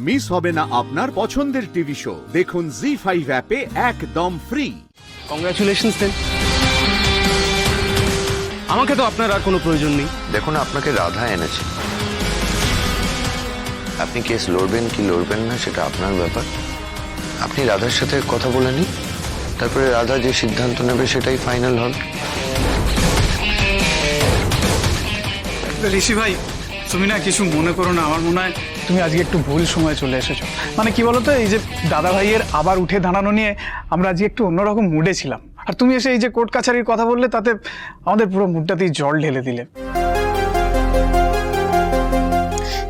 Miss হবে না আপনার পছন্দের টিভি শো। দেখুন জি5 অ্যাপে একদম ফ্রি। কংগ্রাচুলেশনস দেন। আমাকে তো আপনার আর কোনো প্রয়োজন নেই। দেখুন, আপনাকে রাধা এনেছে, আপনি কেস লড়বেন কি লড়বেন না সেটা আপনার ব্যাপার। আপনি রাধার সাথে কথা বলে নিন, তারপরে রাধা যে সিদ্ধান্ত নেবে সেটাই ফাইনাল হবে। ঋষি ভাই, তুমি না কিছু মনে করো না, আমার মনে হয় তুমি আজকে একটু ভুল সময় চলে এসেছো। মানে কি বলতো, এই যে দাদা ভাইয়ের আবার উঠে দাঁড়ানো নিয়ে আমরা আজকে একটু অন্যরকম মুডে ছিলাম, আর তুমি এসে এই যে কোর্ট কাছারির কথা বললে, তাতে আমাদের পুরো মুডটাতেই জল ঢেলে দিলে।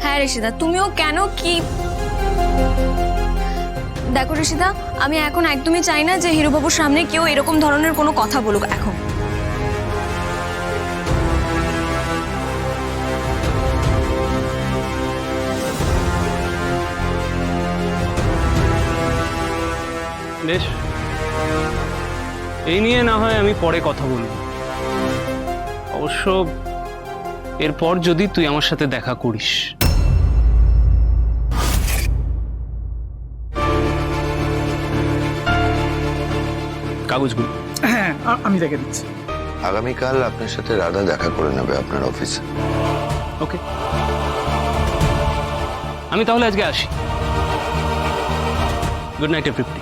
হ্যাঁ ঋষিদা, তুমিও কেন কি দেখো ঋষিদা, আমি এখন একদমই চাই না যে হিরোবাবুর সামনে কেউ এরকম ধরনের কোনো কথা বলুক এখন। বেশ, এই নিয়ে না হয় আমি পরে কথা বলবো। অবশ্য এরপর যদি তুই আমার সাথে দেখা করিস। কাগজগুলো হ্যাঁ, আমি দেখে দিচ্ছি। আগামীকাল আপনার সাথে রাধা দেখা করে নেবে আপনার অফিসে। ওকে, আমি তাহলে আজকে আসি। Good night everybody.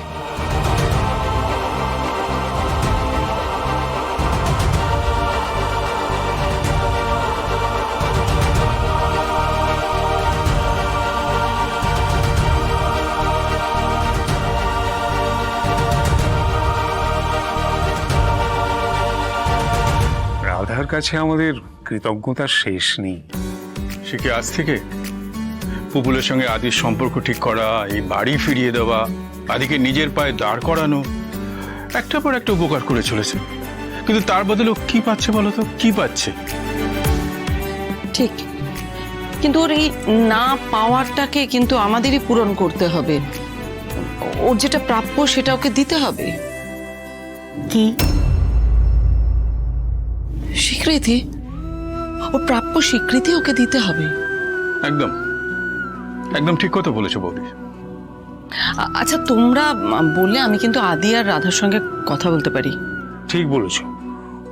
রাধার কাছে আমাদের কৃতজ্ঞতার শেষ নেই। সে কি আজ থেকে পুপুলের সঙ্গে আদির সম্পর্ক ঠিক করা, এই বাড়ি ফিরিয়ে দেওয়া, আদিকে নিজের পায়ে দাঁড় করানো, একটার পর একটা উপকার করে চলেছে। কিন্তু তার বদলে ও কি পাচ্ছে বলতো? কি পাচ্ছে? ঠিক, কিন্তু ওর এই না পাওয়ারটাকে কিন্তু আমাদেরই পূরণ করতে হবে। ওর যেটা প্রাপ্য সেটা ওকে দিতে হবে। কি স্বীকৃতি, ওর প্রাপ্য স্বীকৃতি ওকে দিতে হবে। একদম একদম ঠিক কথা বলেছো বৌদি। আচ্ছা, তোমরা বললে আমি কিন্তু আদি আর রাধার সঙ্গে কথা বলতে পারি। ঠিক বলেছো,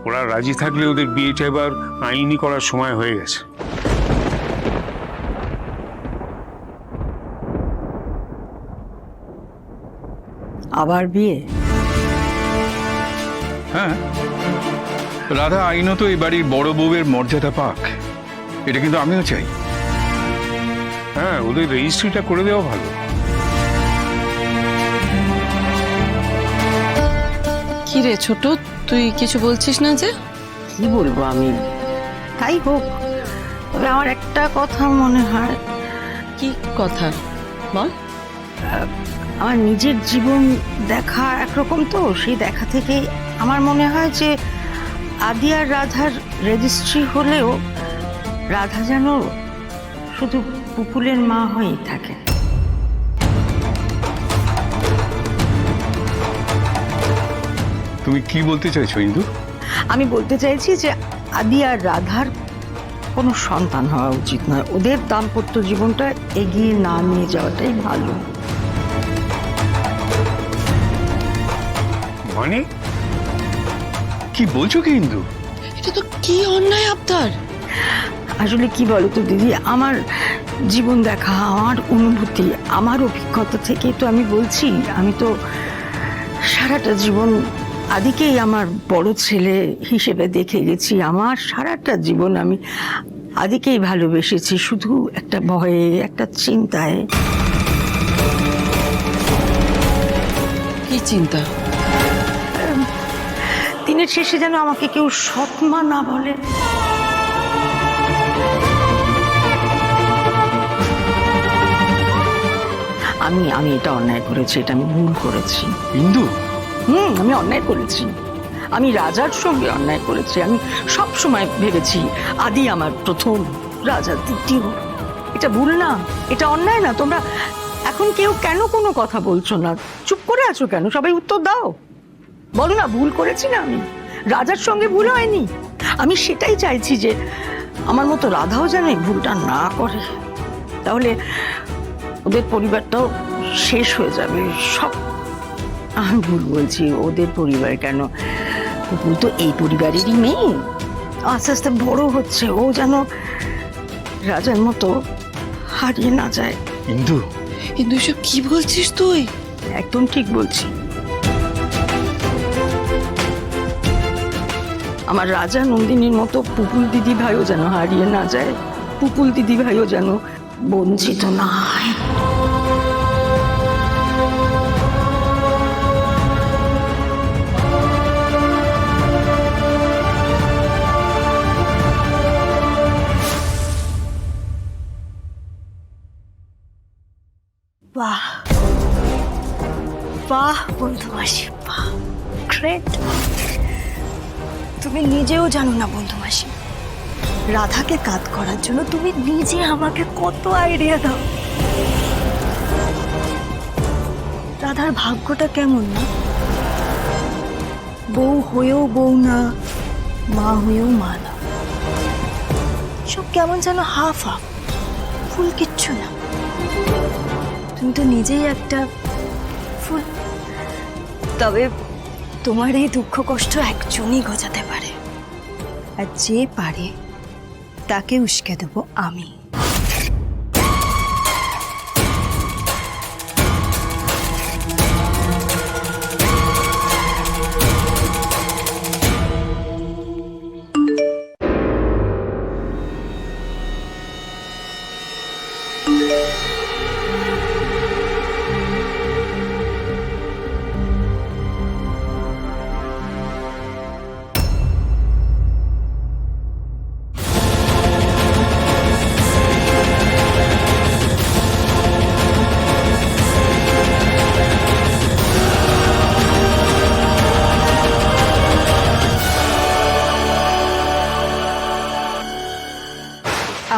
ওরা রাজি থাকলে ওদের বিয়েটা এবার আইনি করার সময় হয়ে গেছে। আবার বিয়ে? হ্যাঁ, রাধা আইনত এই বাড়ির বড় বউয়ের মর্যাদা পাক, এটা কিন্তু আমিও চাই। হ্যাঁ, ওদের রেজিস্ট্রিটা করে দেওয়া ভালো। কি রে ছোট, তুই কিছু বলছিস না যে? কি বলবো আমি, তাই হোক। তবে আমার একটা কথা মনে হয়। কি কথা বল। আমার নিজের জীবন দেখা একরকম, তো সেই দেখা থেকে আমার মনে হয় যে আদি আর রাধার রেজিস্ট্রি হলেও রাধা যেন শুধু পুপুলের মা হয়েই থাকে। তুমি কি বলতে চাইছো ইন্দু? আমি বলতে চাইছি যে আদি আর রাধার কোনো সন্তান হওয়া উচিত নয়। ওদের দাম্পত্য জীবনটা এগিয়ে না নিয়ে যাওয়াটাই ভালো। মানে কি বলছো কি ইন্দু? এটা তো কি অন্যায় আবদার। আসলে কি বলতো দিদি, আমার জীবন দেখা, আমার অনুভূতি, আমার অভিজ্ঞতা থেকে তো আমি বলছি। আমি তো সারাটা জীবন আদিকেই আমার বড় ছেলে হিসেবে দেখে গেছি। আমার সারাটা জীবন আমি আদিকেই ভালোবেসেছি, শুধু একটা ভয়ে, একটা চিন্তায়। কি চিন্তা? দিনের শেষে যেন আমাকে কেউ সৎমা না বলে। আমি এটা অন্যায় করেছি, এটা আমি ভুল করেছি। ইন্দু, আমি অন্যায় করেছি। আমি রাজার সঙ্গে অন্যায় করেছি। আমি সব সময় ভেবেছি আদি আমার প্রথম, রাজা দ্বিতীয়। এটা ভুল না, এটা অন্যায় না। তোমরা এখন কেউ কেন কোনো কথা বলছো না? চুপ করে আছো কেন? সবাই উত্তর দাও, বলো না ভুল করেছি না আমি? রাজার সঙ্গে ভুল হয়নি। আমি সেটাই চাইছি যে আমার মতো রাধাও যেন এই ভুলটা না করে। তাহলে ওদের পরিবারটাও শেষ হয়ে যাবে সব। আমি ভুল বলছি, ওদের পরিবার কেন, পুপুল তো এই পরিবারেরই মেয়ে। আস্তে আস্তে বড় হচ্ছে, ও যেন রাজার মতো হারিয়ে না যায়। ইন্দু, কিন্তু এসব কি বলছিস তুই? একদম ঠিক বলছি। আমার রাজা নন্দিনীর মতো পুপুল দিদি ভাইও যেন হারিয়ে না যায়, পুপুল দিদি ভাইও যেন বঞ্চিত না হয়। বাহ বাহ বন্ধু মাসি, বাহ, গ্রেট। তুমি নিজেও জানো না বন্ধু মাসি, রাধাকে কাজ করার জন্য তুমি নিজে আমাকে কত আইডিয়া দাও। রাধার ভাগ্যটা কেমন না, বউ হয়েও বউ না, মা হয়েও মা না, সব কেমন যেন হাফ হাফ, ফুল কিচ্ছু না। তুমি তো নিজেই একটা ফুল। তবে তোমার এই দুঃখ কষ্ট একজনই ঘোচাতে পারে, আর যে পারে তাকে উস্কে দেবো আমি।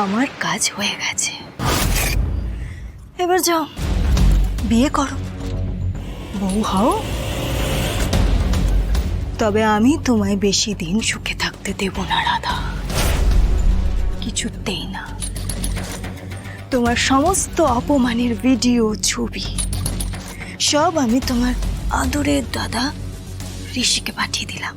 আমার কাজ হয়ে গেছে, এবার যাও বিয়ে করো, বউ হও। তবে আমি তোমায় বেশি দিন সুখে থাকতে দেব না রাধা, কিছুতেই না। তোমার সমস্ত অপমানের ভিডিও, ছবি সব আমি তোমার আদরের দাদা ঋষিকে পাঠিয়ে দিলাম।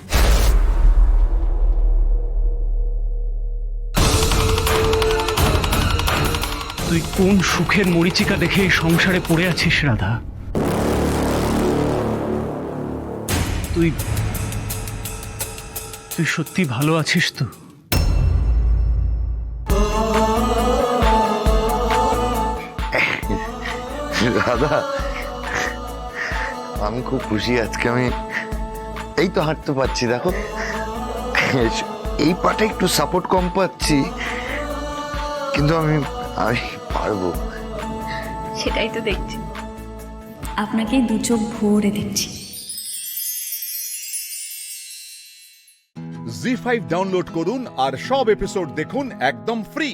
তুই কোন সুখের মরীচিকা দেখে এই সংসারে পড়ে আছিস রাধা? তুই তুই সত্যি ভালো আছিস তো? দাদা, আমি খুব খুশি আজকে। আমি এই তো হাঁটতে পারছি, দেখো। এই পাটা একটু সাপোর্ট কম পাচ্ছি, কিন্তু আমি পারবো। সেটাই তো দেখছি, আপনাকেই দু চোখ ভরে দেখছি। জি5 ডাউনলোড করুন আর সব এপিসোড দেখুন একদম ফ্রি।